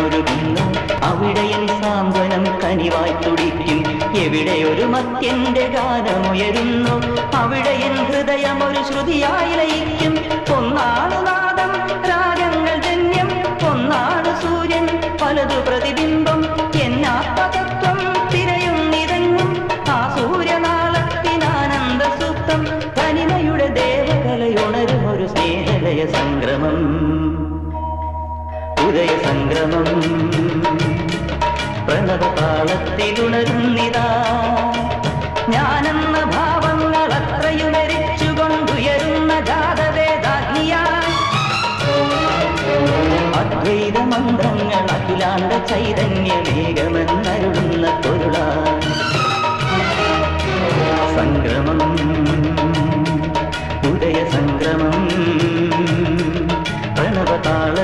ഹൃദയമൊരുകുന്നു. അവിടെയൻ സാന്ത്വനം കനിവായി തുടിക്കും. എവിടെ ഒരു മത്യന്റെ ഗാനമുയരുന്നു, അവിടെയൻ ഹൃദയമൊരു ശ്രുതിയായി ലയിക്കും. ഒന്നാണ് നാദം, രാഗങ്ങൾ ജന്യം, ഒന്നാണ് സൂര്യൻ, പലതു പ്രതിബിംബം. എന്നാത്മതത്വം തിരയും നിറഞ്ഞും ആ സൂര്യനാളത്തിനാനന്ദ സൂക്തം. തനിമയുടെ ദേവകലയുണരും ഒരു സ്നേഹലയ സംഗ്രമം, ഉദയ സംഗ്രമം. പ്രണവതാളത്തിലുണരുന്നിതാ ഞാനെന്ന ഭാവങ്ങൾ അത്രയുമരിച്ചുകൊണ്ടുയരുന്ന ജാതവേദാഗ്നിയായി. അദ്വൈത മന്ത്രങ്ങൾ അഖിലാണ്ട ചൈതന്യമേകമെന്നരുളുന്ന പൊരുളായി. സംഗ്രമം, ഉദയ സംഗ്രമം, പ്രണവതാള